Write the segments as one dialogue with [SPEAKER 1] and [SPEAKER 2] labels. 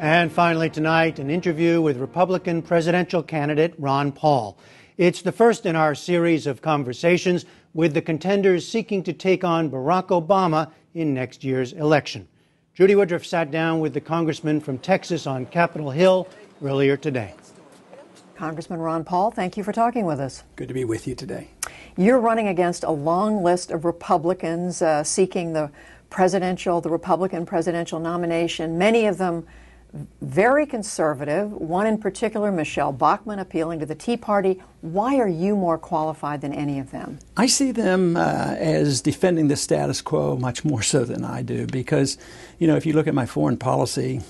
[SPEAKER 1] And finally tonight, an interview with Republican presidential candidate Ron Paul. It's the first in our series of conversations with the contenders seeking to take on Barack Obama in next year's election. Judy Woodruff sat down with the congressman from Texas on Capitol Hill earlier today.
[SPEAKER 2] Congressman Ron Paul, thank you for talking with us.
[SPEAKER 3] Good to be with you today.
[SPEAKER 2] You're running against a long list of Republicans seeking the Republican presidential nomination, many of them very conservative, one in particular, Michelle Bachmann, appealing to the Tea Party. Why are you more qualified than any of them?
[SPEAKER 3] I see them as defending the status quo much more so than I do because, you know, if you look at my foreign policy,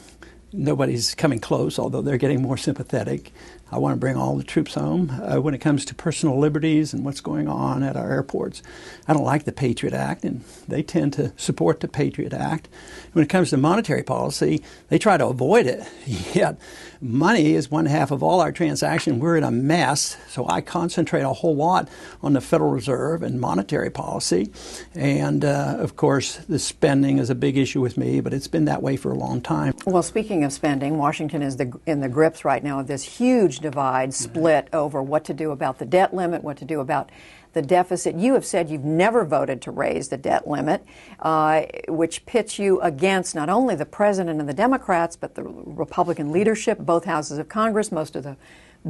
[SPEAKER 3] nobody's coming close, although they're getting more sympathetic. I want to bring all the troops home. When it comes to personal liberties and what's going on at our airports, I don't like the Patriot Act, and they tend to support the Patriot Act. When it comes to monetary policy, they try to avoid it, yet money is one half of all our transactions. We're in a mess, so I concentrate a whole lot on the Federal Reserve and monetary policy. And, of course, the spending is a big issue with me, but it's been that way for a long time.
[SPEAKER 2] Well, speaking of spending, Washington is in the grips right now of this huge divide, split over what to do about the debt limit, what to do about the deficit. You have said you've never voted to raise the debt limit, which pits you against not only the president and the Democrats, but the Republican leadership, both houses of Congress, most of the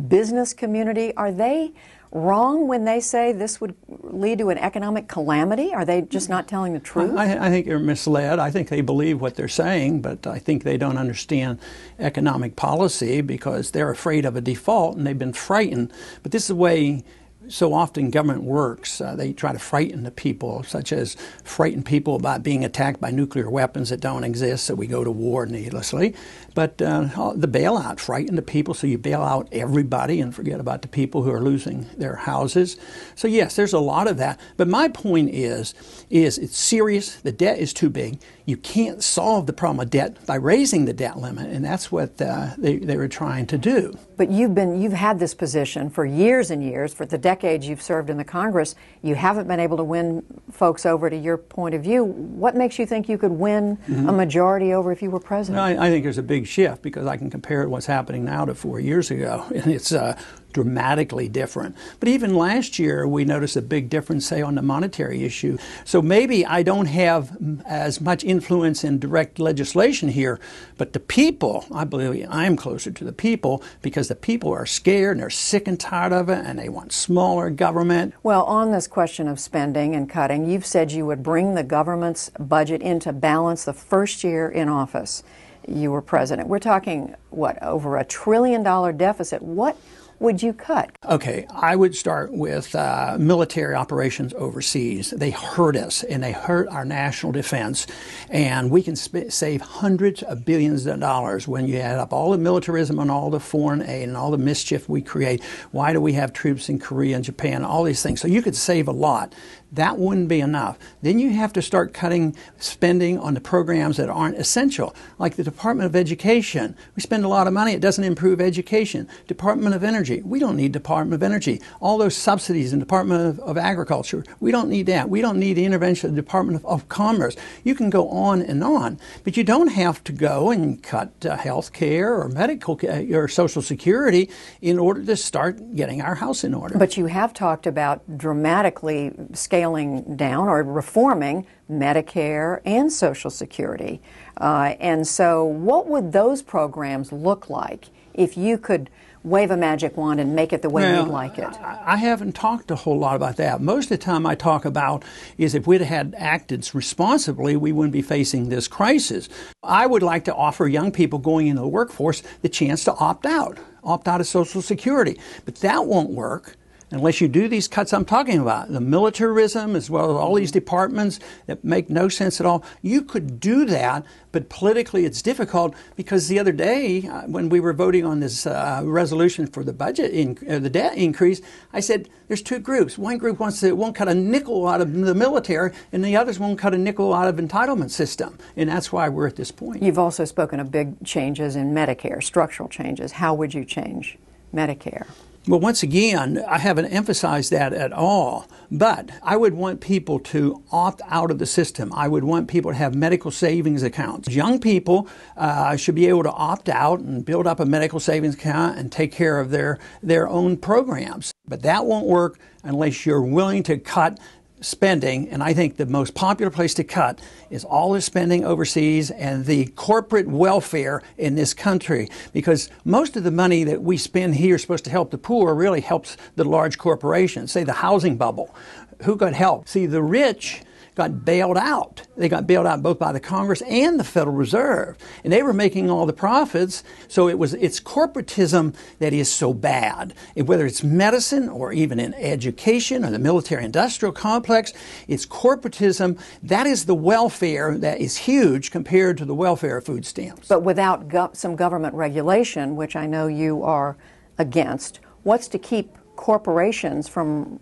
[SPEAKER 2] business community. Are they wrong when they say this would lead to an economic calamity? Are they just not telling the truth?
[SPEAKER 3] I think they're misled. I think they believe what they're saying, but I think they don't understand economic policy because they're afraid of a default and they've been frightened. But this is the way so often government works. They try to frighten the people, such as frighten people about being attacked by nuclear weapons that don't exist, so we go to war needlessly. But the bailout frightened the people, so you bail out everybody and forget about the people who are losing their houses. So yes, there's a lot of that. But my point is it's serious. The debt is too big. You can't solve the problem of debt by raising the debt limit, and that's what they were trying to do.
[SPEAKER 2] But you've had this position for years and years, for the decades you've served in the Congress. You haven't been able to win folks over to your point of view. What makes you think you could win a majority over if you were president?
[SPEAKER 3] I think there's a big shift because I can compare what's happening now to 4 years ago, and it's dramatically different. But even last year, we noticed a big difference, say, on the monetary issue. So maybe I don't have as much influence in direct legislation here, but the people, I believe I'm closer to the people because the people are scared and they're sick and tired of it and they want smaller government.
[SPEAKER 2] Well, on this question of spending and cutting, you've said you would bring the government's budget into balance the first year in office you were president. We're talking, what, over $1 trillion deficit. What would you cut?
[SPEAKER 3] Okay, I would start with military operations overseas. They hurt us, and they hurt our national defense. And we can save hundreds of billions of dollars when you add up all the militarism and all the foreign aid and all the mischief we create. Why do we have troops in Korea and Japan? All these things. So you could save a lot. That wouldn't be enough. Then you have to start cutting spending on the programs that aren't essential, like the Department of Education. We spend a lot of money. It doesn't improve education. Department of Energy. We don't need Department of Energy. All those subsidies in Department of Agriculture. We don't need that. We don't need the intervention of the Department of Commerce. You can go on, but you don't have to go and cut health care or medical or Social Security in order to start getting our house in order.
[SPEAKER 2] But you have talked about dramatically scaling down or reforming Medicare and Social Security. And so what would those programs look like if you could wave a magic wand and make it the way you'd like it?
[SPEAKER 3] I haven't talked a whole lot about that. Most of the time I talk about is if we'd had acted responsibly, we wouldn't be facing this crisis. I would like to offer young people going into the workforce the chance to opt out of Social Security. But that won't work unless you do these cuts I'm talking about, the militarism as well as all these departments that make no sense at all. You could do that, but politically it's difficult because the other day when we were voting on this resolution for the budget, the debt increase, I said there's two groups. One group won't cut a nickel out of the military and the others won't cut a nickel out of entitlement system. And that's why we're at this point.
[SPEAKER 2] You've also spoken of big changes in Medicare, structural changes. How would you change Medicare?
[SPEAKER 3] Well, once again, I haven't emphasized that at all, but I would want people to opt out of the system. I would want people to have medical savings accounts. Young people should be able to opt out and build up a medical savings account and take care of their own programs. But that won't work unless you're willing to cut spending, and I think the most popular place to cut is all the spending overseas and the corporate welfare in this country, because most of the money that we spend here is supposed to help the poor really helps the large corporations. Say the housing bubble. Who got help? See, the rich got bailed out. They got bailed out both by the Congress and the Federal Reserve, and they were making all the profits. So it's corporatism that is so bad. Whether it's medicine or even in education or the military-industrial complex, it's corporatism. That is the welfare that is huge compared to the welfare of food stamps.
[SPEAKER 2] But without some government regulation, which I know you are against, what's to keep corporations from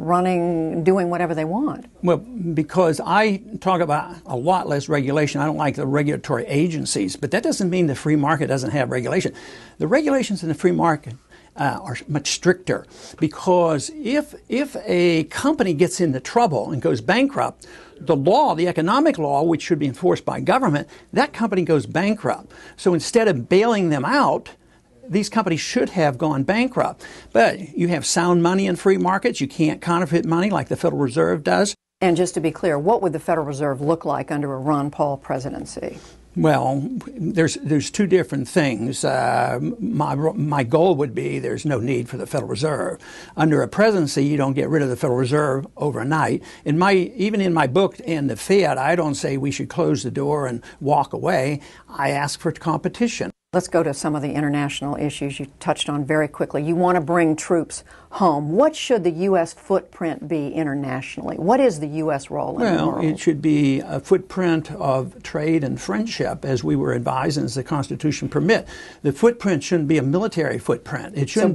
[SPEAKER 2] doing whatever they want?
[SPEAKER 3] Well, because I talk about a lot less regulation. I don't like the regulatory agencies, but that doesn't mean the free market doesn't have regulation. The regulations in the free market are much stricter, because if a company gets into trouble and goes bankrupt, the law, the economic law, which should be enforced by government, that company goes bankrupt. So instead of bailing them out, these companies should have gone bankrupt. But you have sound money in free markets. You can't counterfeit money like the Federal Reserve does.
[SPEAKER 2] And just to be clear, what would the Federal Reserve look like under a Ron Paul presidency?
[SPEAKER 3] Well, there's two different things. My goal would be there's no need for the Federal Reserve. Under a presidency, you don't get rid of the Federal Reserve overnight. Even in my book, and the Fed, I don't say we should close the door and walk away. I ask for competition.
[SPEAKER 2] Let's go to some of the international issues you touched on very quickly. You want to bring troops home. What should the U.S. footprint be internationally? What is the U.S. role in the world?
[SPEAKER 3] Well, it should be a footprint of trade and friendship, as we were advised and as the Constitution permit. The footprint shouldn't be a military footprint. It shouldn't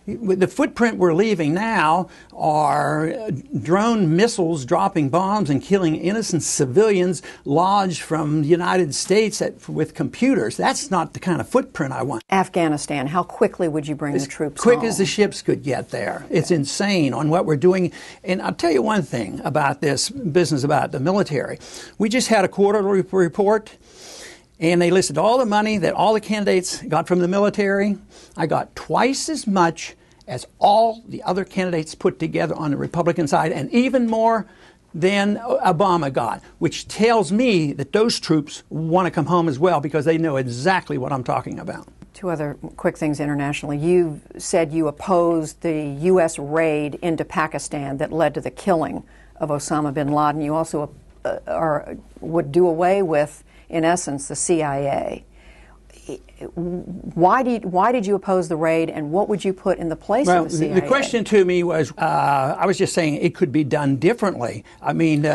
[SPEAKER 3] the footprint we're leaving now are drone missiles dropping bombs and killing innocent civilians lodged from the United States with computers. That's not the kind of footprint I want.
[SPEAKER 2] Afghanistan, how quickly would you bring the troops
[SPEAKER 3] home? As quick
[SPEAKER 2] home?
[SPEAKER 3] as the ships could get there. It's insane on what we're doing. And I'll tell you one thing about this business about the military. We just had a quarterly report, and they listed all the money that all the candidates got from the military. I got twice as much as all the other candidates put together on the Republican side, and even more than Obama got, which tells me that those troops want to come home as well, because they know exactly what I'm talking about.
[SPEAKER 2] Two other quick things internationally. You said you opposed the U.S. raid into Pakistan that led to the killing of Osama bin Laden. You also would do away with, in essence, the CIA. Why did you oppose the raid, and what would you put in the place of the CIA?
[SPEAKER 3] The question to me was, I was just saying it could be done differently. I mean,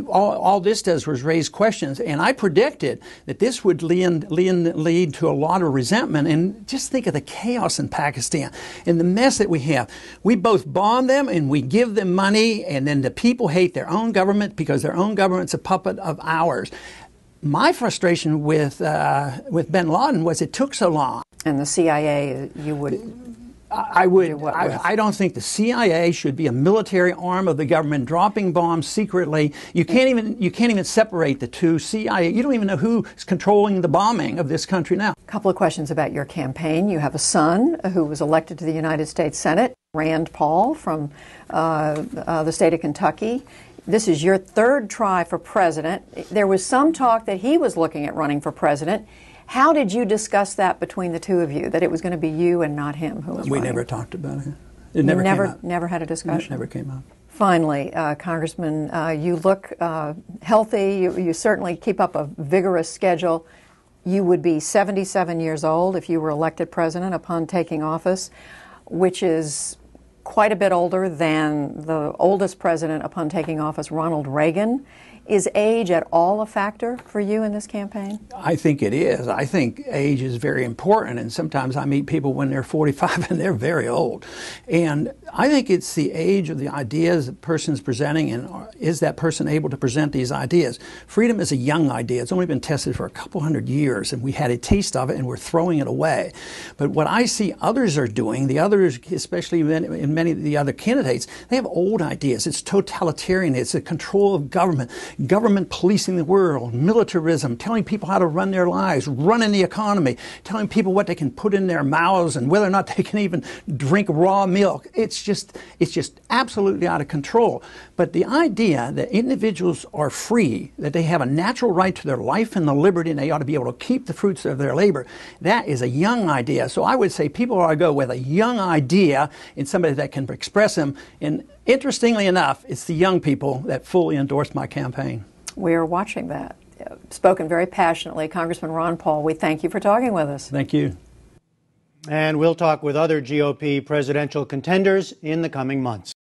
[SPEAKER 3] all this does was raise questions, and I predicted that this would lead to a lot of resentment. And just think of the chaos in Pakistan and the mess that we have. We both bomb them and we give them money, and then the people hate their own government because their own government's a puppet of ours. My frustration with bin Laden was it took so long.
[SPEAKER 2] And the CIA, you would...
[SPEAKER 3] I don't think the CIA should be a military arm of the government dropping bombs secretly. You can't even separate the two. CIA, you don't even know who's controlling the bombing of this country now.
[SPEAKER 2] A couple of questions about your campaign. You have a son who was elected to the United States Senate, Rand Paul from the state of Kentucky. This is your third try for president. There was some talk that he was looking at running for president. How did you discuss that between the two of you, that it was going to be you and not him who was running?
[SPEAKER 3] We never talked about it. It never came up.
[SPEAKER 2] Never had a discussion?
[SPEAKER 3] It never came up.
[SPEAKER 2] Finally, Congressman, you look healthy. You certainly keep up a vigorous schedule. You would be 77 years old if you were elected president upon taking office, which is quite a bit older than the oldest president upon taking office, Ronald Reagan. Is age at all a factor for you in this campaign?
[SPEAKER 3] I think it is. I think age is very important, and sometimes I meet people when they're 45 and they're very old. And I think it's the age of the ideas that person is presenting, and is that person able to present these ideas? Freedom is a young idea. It's only been tested for a couple hundred years, and we had a taste of it, and we're throwing it away. But what I see others are doing, the others, especially in many of the other candidates, they have old ideas. It's totalitarian. It's the control of government, government policing the world, militarism, telling people how to run their lives, running the economy, telling people what they can put in their mouths and whether or not they can even drink raw milk. It's just absolutely out of control. But the idea that individuals are free, that they have a natural right to their life and the liberty, and they ought to be able to keep the fruits of their labor, that is a young idea. So I would say people ought to go with a young idea in somebody that can express them. And interestingly enough, it's the young people that fully endorse my campaign.
[SPEAKER 2] We are watching that. Spoken very passionately. Congressman Ron Paul, we thank you for talking with us.
[SPEAKER 3] Thank you.
[SPEAKER 1] And we'll talk with other GOP presidential contenders in the coming months.